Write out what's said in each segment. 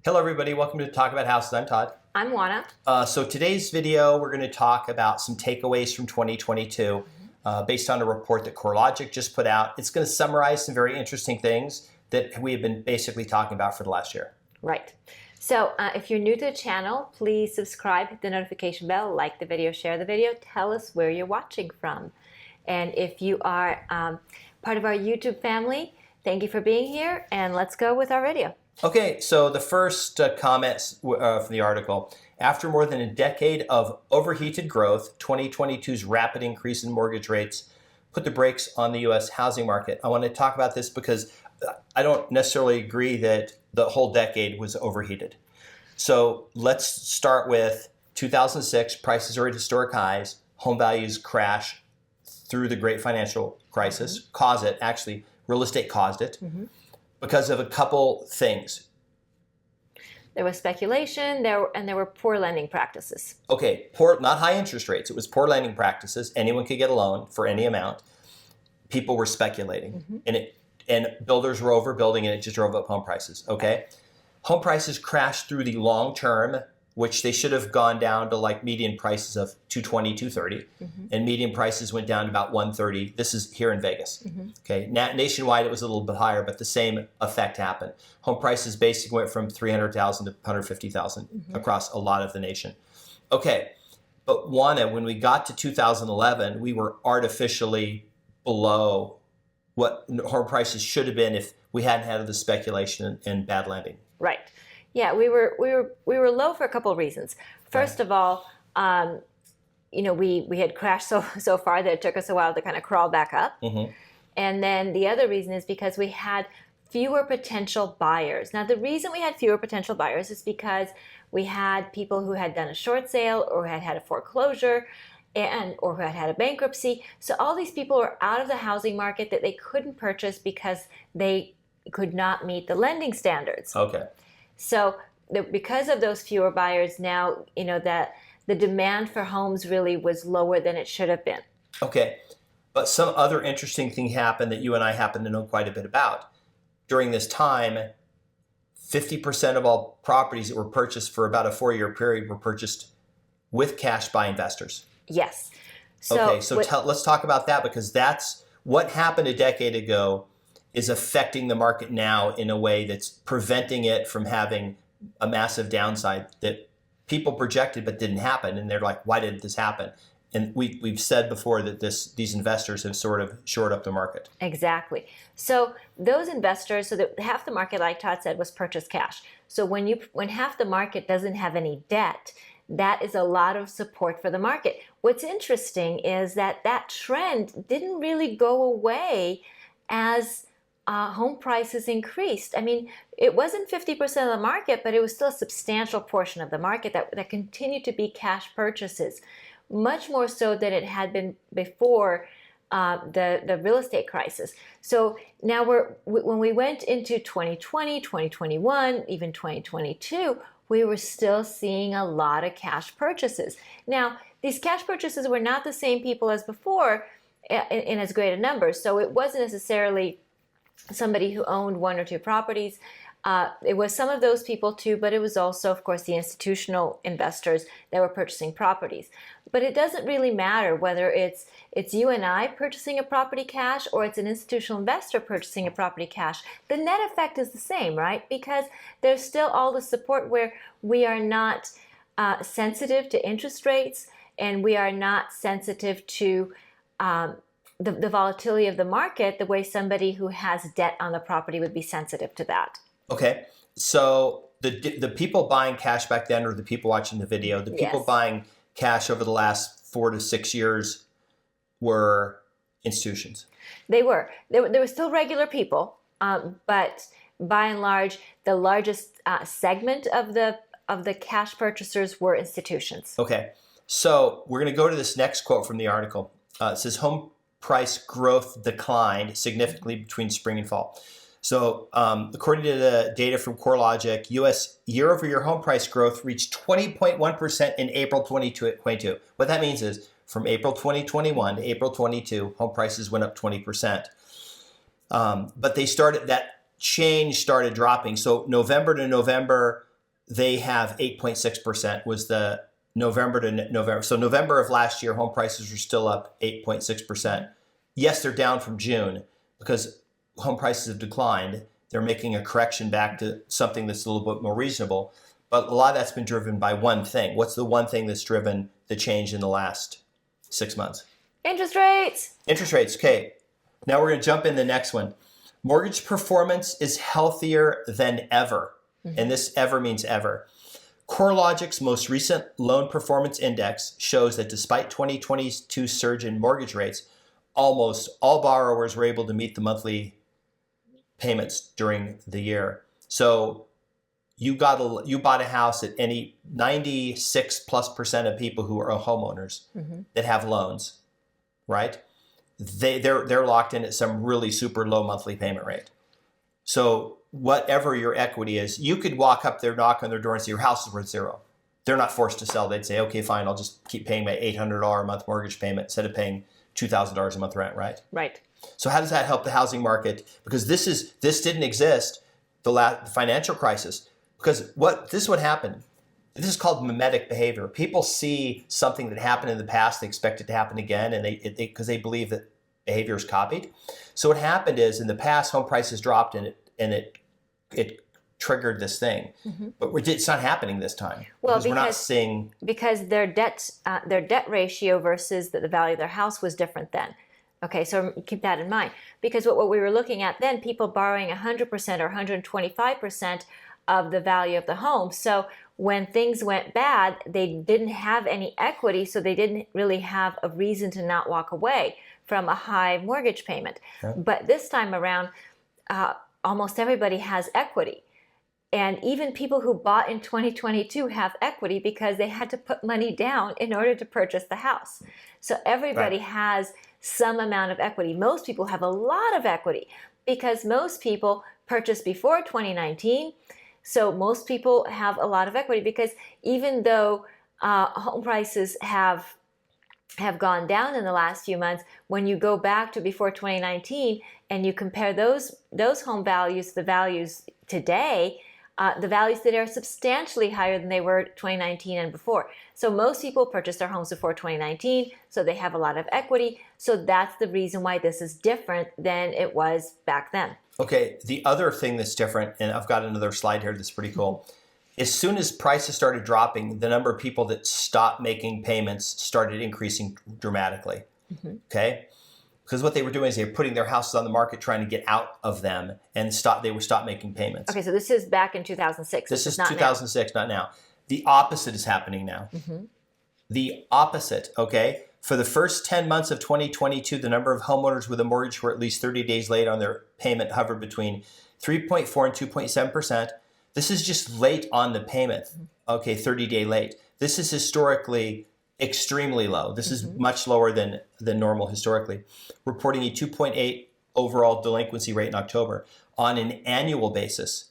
Hello everybody, welcome to Talk About Houses. I'm Todd. I'm Juana. So today's video, we're going to talk about some takeaways from 2022 based on a report that CoreLogic just put out. It's going to summarize some very interesting things that we have been basically talking about for the last year. Right. So if you're new to the channel, please subscribe, hit the notification bell, like the video, share the video, tell us where you're watching from. And if you are part of our YouTube family, thank you for being here, and let's go with our video. Okay, so the first comments from the article. After more than a decade of overheated growth, 2022's rapid increase in mortgage rates put the brakes on the U.S. housing market. I want to talk about this because I don't necessarily agree that the whole decade was overheated. So let's start with 2006, prices are at historic highs, home values crash through the great financial crisis, real estate caused it. Because of a couple things. There was speculation, and there were poor lending practices. Okay, not high interest rates. It was poor lending practices. Anyone could get a loan for any amount. People were speculating, and builders were overbuilding, and it just drove up home prices. Okay, home prices crashed through the long term, which they should have gone down to like median prices of 220, 230, and median prices went down to about 130. This is here in Vegas. Okay, nationwide it was a little bit higher, but the same effect happened. Home prices basically went from 300,000 to 150,000 across a lot of the nation. Okay, but when we got to 2011, we were artificially below what home prices should have been if we hadn't had the speculation and bad lending. Right. Yeah, we were low for a couple of reasons. First of all, we had crashed so far that it took us a while to kind of crawl back up. And then the other reason is because we had fewer potential buyers. Now, the reason we had fewer potential buyers is because we had people who had done a short sale or had had a foreclosure or who had had a bankruptcy. So all these people were out of the housing market that they couldn't purchase because they could not meet the lending standards. Okay. So because of those fewer buyers now, that the demand for homes really was lower than it should have been. Okay, but some other interesting thing happened that you and I happen to know quite a bit about. During this time, 50% of all properties that were purchased for about a 4-year period were purchased with cash by investors. Yes. So let's talk about that, because that's what happened a decade ago is affecting the market now in a way that's preventing it from having a massive downside that people projected but didn't happen. And they're like, why didn't this happen? And we've said before that these investors have sort of shored up the market. Exactly. So those investors, so that half the market, like Todd said, was purchase cash. So when half the market doesn't have any debt, that is a lot of support for the market. What's interesting is that trend didn't really go away as home prices increased. I mean, it wasn't 50% of the market, but it was still a substantial portion of the market that continued to be cash purchases, much more so than it had been before the real estate crisis. So now when we went into 2020, 2021, even 2022, we were still seeing a lot of cash purchases. Now, these cash purchases were not the same people as before in as great a number. So it wasn't necessarily somebody who owned 1 or 2 properties. It was some of those people too, but it was also, of course, the institutional investors that were purchasing properties. But it doesn't really matter whether it's you and I purchasing a property cash or it's an institutional investor purchasing a property cash. The net effect is the same, right? Because there's still all the support where we are not sensitive to interest rates, and we are not sensitive to the volatility of the market the way somebody who has debt on the property would be sensitive to that. Okay, so the people buying cash back then, or the people watching the video, the people buying cash over the last 4 to 6 years were institutions. They were. There were still regular people, but by and large, the largest segment of the cash purchasers were institutions. Okay, so we're going to go to this next quote from the article. It says, home price growth declined significantly between spring and fall. So according to the data from CoreLogic, U.S. year-over-year home price growth reached 20.1% in April 2022. What that means is from April 2021 to April 22, home prices went up 20%. But that change started dropping. So November to November, they have 8.6% was the November to November. So November of last year, home prices were still up 8.6%. Yes, they're down from June because home prices have declined. They're making a correction back to something that's a little bit more reasonable. But a lot of that's been driven by one thing. What's the one thing that's driven the change in the last 6 months? Interest rates. Interest rates. Okay. Now we're going to jump in the next one. Mortgage performance is healthier than ever. And this ever means ever. CoreLogic's most recent loan performance index shows that despite 2022 surge in mortgage rates, almost all borrowers were able to meet the monthly payments during the year. So you bought a house at any 96+% of people who are homeowners that have loans, right? They're locked in at some really super low monthly payment rate. So whatever your equity is, you could walk up there, knock on their door and say your house is worth zero. They're not forced to sell. They'd say, okay, fine, I'll just keep paying my $800 a month mortgage payment instead of paying $2,000 a month rent, right? Right. So how does that help the housing market? Because this didn't exist the financial crisis. Because this would happen. This is called mimetic behavior. People see something that happened in the past, they expect it to happen again, and because they believe that behavior is copied. So what happened is in the past, home prices dropped and it triggered this thing. But it's not happening this time. Well, because we're not seeing, because their debt ratio versus the value of their house was different then. Okay, so keep that in mind. Because what we were looking at then, people borrowing 100% or 125% of the value of the home. So when things went bad, they didn't have any equity, so they didn't really have a reason to not walk away from a high mortgage payment. Yeah. But this time around, almost everybody has equity. And even people who bought in 2022 have equity because they had to put money down in order to purchase the house. So everybody has some amount of equity. Most people have a lot of equity because most people purchased before 2019. So most people have a lot of equity because even though home prices have gone down in the last few months, when you go back to before 2019 and you compare those home values, the values today, the values today are substantially higher than they were 2019 and before. So most people purchased their homes before 2019, so they have a lot of equity. So that's the reason why this is different than it was back then. Okay, the other thing that's different, and I've got another slide here that's pretty cool. As soon as prices started dropping, the number of people that stopped making payments started increasing dramatically. Okay? Because what they were doing is they were putting their houses on the market trying to get out of them and they would stop making payments. Okay, so this is back in 2006. This is 2006, not now. The opposite is happening now. The opposite, okay? For the first 10 months of 2022, the number of homeowners with a mortgage who were at least 30 days late on their payment hovered between 3.4 and 2.7%. This is just late on the payment, okay, 30-day late. This is historically extremely low. This is much lower than normal historically, reporting a 2.8 overall delinquency rate in October. On an annual basis,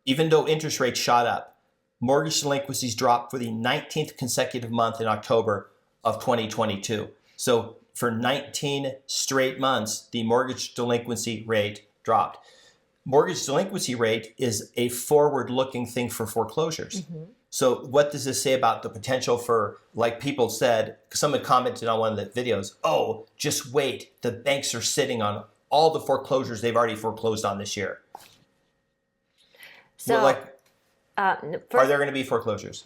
even though interest rates shot up, mortgage delinquencies dropped for the 19th consecutive month in October of 2022. So for 19 straight months, the mortgage delinquency rate dropped. Mortgage delinquency rate is a forward-looking thing for foreclosures. So what does this say about the potential for, like people said, someone commented on one of the videos, oh, just wait, the banks are sitting on all the foreclosures they've already foreclosed on this year. So, are there going to be foreclosures?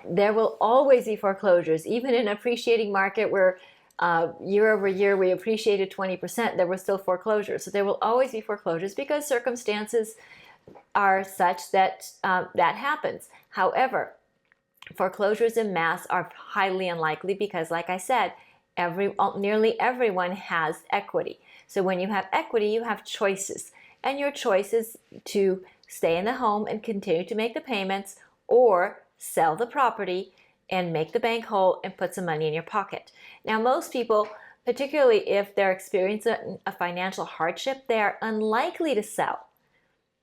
There will always be foreclosures, even in an appreciating market where year over year we appreciated 20%, there were still foreclosures. So there will always be foreclosures because circumstances are such that that happens. However, foreclosures en masse are highly unlikely because, like I said, nearly everyone has equity. So when you have equity, you have choices. And your choice is to stay in the home and continue to make the payments, or sell the property and make the bank whole and put some money in your pocket. Now, most people, particularly if they're experiencing a financial hardship, they are unlikely to sell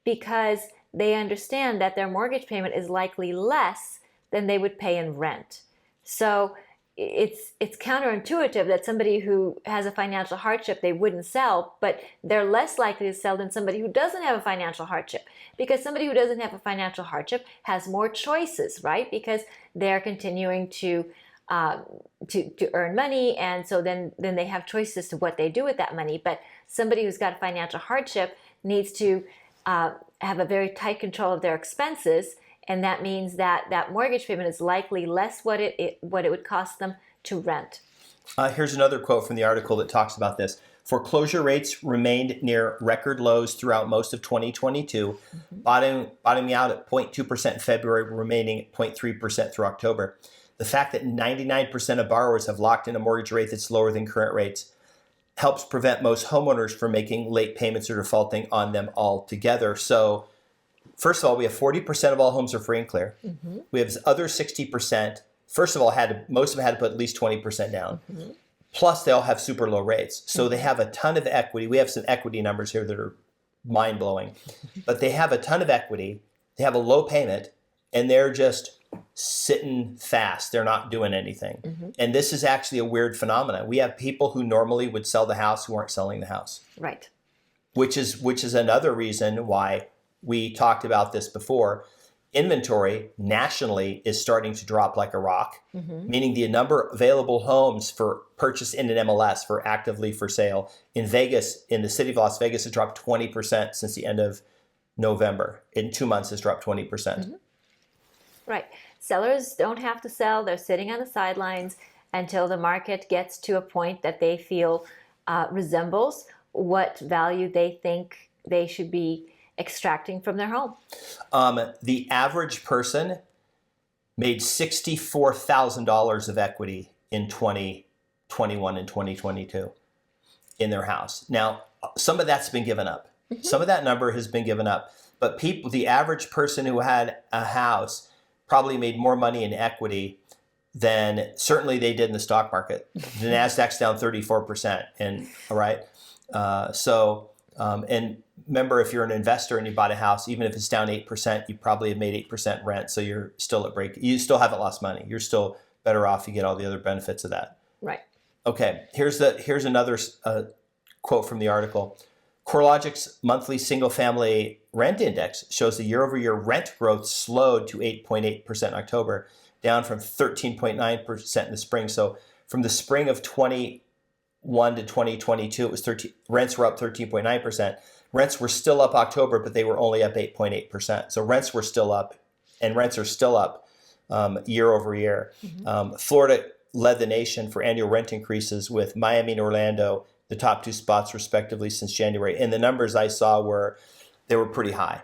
because they understand that their mortgage payment is likely less than they would pay in rent. So it's counterintuitive that somebody who has a financial hardship, they wouldn't sell, but they're less likely to sell than somebody who doesn't have a financial hardship, because somebody who doesn't have a financial hardship has more choices, right? Because they're continuing to earn money, and so then they have choices to what they do with that money. But somebody who's got a financial hardship needs to have a very tight control of their expenses, and that means that that mortgage payment is likely less what it would cost them to rent. Here's another quote from the article that talks about this. Foreclosure rates remained near record lows throughout most of 2022, bottoming out at 0.2% in February, remaining at 0.3% through October. The fact that 99% of borrowers have locked in a mortgage rate that's lower than current rates helps prevent most homeowners from making late payments or defaulting on them altogether. So, first of all, we have 40% of all homes are free and clear. We have this other 60%. First of all, most of them had to put at least 20% down. Plus, they all have super low rates. So they have a ton of equity. We have some equity numbers here that are mind-blowing. But they have a ton of equity. They have a low payment, and they're just sitting fast. They're not doing anything. And this is actually a weird phenomenon. We have people who normally would sell the house who aren't selling the house. Right. Which is another reason why we talked about this before. Inventory nationally is starting to drop like a rock, meaning the number of available homes for purchase in an MLS for actively for sale in Vegas, in the city of Las Vegas, has dropped 20% since the end of November. In 2 months, has dropped 20%. Right. Sellers don't have to sell. They're sitting on the sidelines until the market gets to a point that they feel resembles what value they think they should be extracting from their home. The average person made $64,000 of equity in 2021 and 2022 in their house. Now, some of that's been given up. Some of that number has been given up. But the average person who had a house probably made more money in equity than certainly they did in the stock market. The NASDAQ's down 34%. And all right. And remember, if you're an investor and you bought a house, even if it's down 8%, you probably have made 8% rent. So you're still at break. You still haven't lost money. You're still better off. You get all the other benefits of that. Right. Okay. Here's another quote from the article. CoreLogic's monthly single-family rent index shows the year-over-year rent growth slowed to 8.8% in October, down from 13.9% in the spring. So from the spring of 21 to 2022, it was rents were up 13.9%. Rents were still up October, but they were only up 8.8%. So rents were still up, and rents are still up year over year. Florida led the nation for annual rent increases, with Miami and Orlando the top two spots respectively since January. And the numbers I saw were pretty high.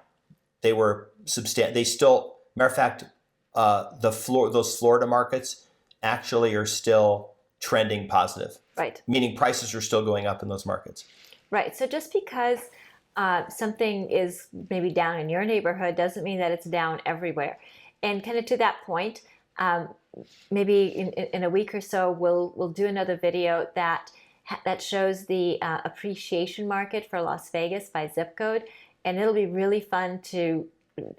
They were substantial. They still, matter of fact, those Florida markets actually are still trending positive. Right. Meaning prices are still going up in those markets. Right. So just because something is maybe down in your neighborhood doesn't mean that it's down everywhere. And kind of to that point, maybe in a week or so, we'll do another video that shows the appreciation market for Las Vegas by zip code, and it'll be really fun to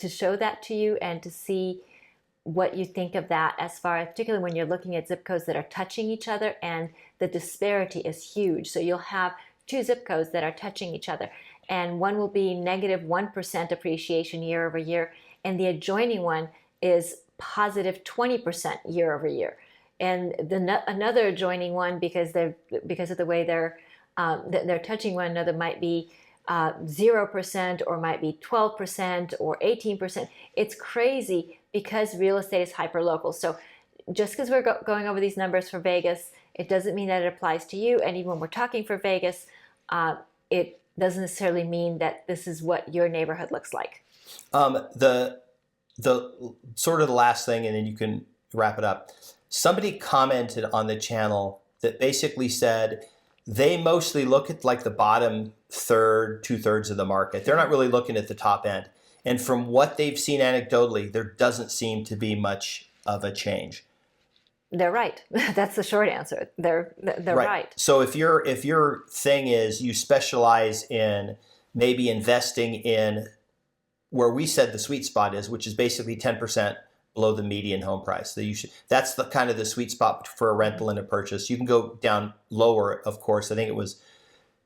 show that to you and to see what you think of that, as far as particularly when you're looking at zip codes that are touching each other, and the disparity is huge. So you'll have two zip codes that are touching each other, and one will be negative 1% appreciation year over year, and the adjoining one is positive 20% year over year. And another adjoining one, because of the way they're touching one another, might be 0% or might be 12% or 18%. It's crazy because real estate is hyperlocal. So just because we're going over these numbers for Vegas, it doesn't mean that it applies to you. And even when we're talking for Vegas, it doesn't necessarily mean that this is what your neighborhood looks like. The sort of the last thing, and then you can wrap it up. Somebody commented on the channel that basically said they mostly look at like the bottom third, 2/3 of the market. They're not really looking at the top end. And from what they've seen anecdotally, there doesn't seem to be much of a change. They're right. That's the short answer. They're right. So if your thing is you specialize in maybe investing in where we said the sweet spot is, which is basically 10% below the median home price. That you should. That's the kind of the sweet spot for a rental and a purchase. You can go down lower, of course. I think it was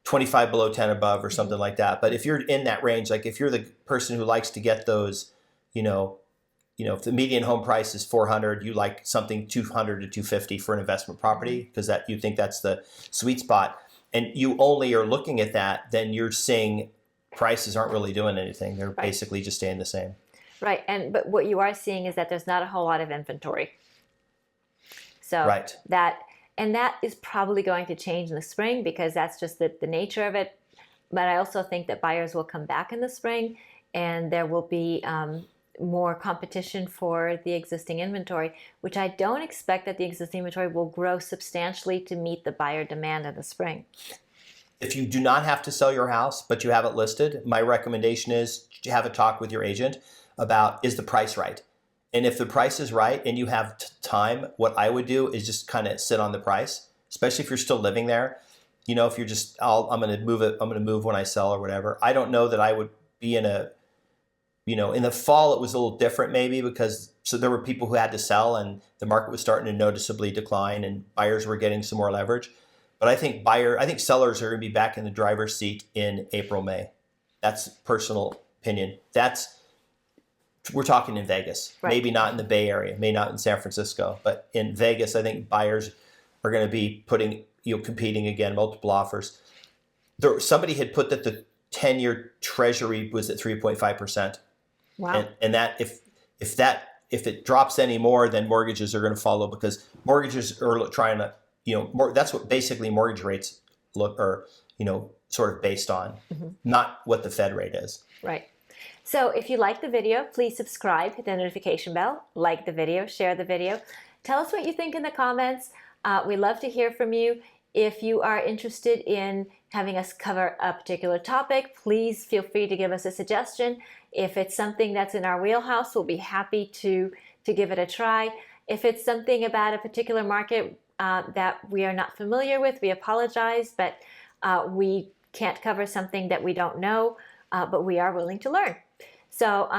25 below, 10 above, or something like that. But if you're in that range, like if you're the person who likes to get those, if the median home price is 400, you like something 200 to 250 for an investment property because that you think that's the sweet spot, and you only are looking at that, then you're seeing prices aren't really doing anything. They're basically just staying the same. Right, but what you are seeing is that there's not a whole lot of inventory. So that is probably going to change in the spring because that's just the nature of it. But I also think that buyers will come back in the spring, and there will be more competition for the existing inventory, which I don't expect that the existing inventory will grow substantially to meet the buyer demand in the spring. If you do not have to sell your house, but you have it listed, my recommendation is to have a talk with your agent about, is the price right? And if the price is right and you have time, what I would do is just kind of sit on the price, especially if you're still living there. If you're just, I'm going to move it, I'm going to move when I sell or whatever. I don't know that I would be in in the fall, it was a little different maybe because there were people who had to sell and the market was starting to noticeably decline and buyers were getting some more leverage. But I think sellers are going to be back in the driver's seat in April, May. That's personal opinion. We're talking in Vegas, maybe not in the Bay Area, maybe not in San Francisco, but in Vegas, I think buyers are going to be competing again, multiple offers. Somebody had put that the 10-year Treasury was at 3.5%. Wow. And that if it drops any more, then mortgages are going to follow because mortgages are trying to, that's what basically mortgage rates sort of based on, not what the Fed rate is. Right. So if you like the video, please subscribe, hit the notification bell, like the video, share the video. Tell us what you think in the comments. We love to hear from you. If you are interested in having us cover a particular topic, please feel free to give us a suggestion. If it's something that's in our wheelhouse, we'll be happy to give it a try. If it's something about a particular market that we are not familiar with, we apologize, but we can't cover something that we don't know, but we are willing to learn. So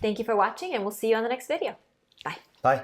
thank you for watching, and we'll see you on the next video. Bye. Bye.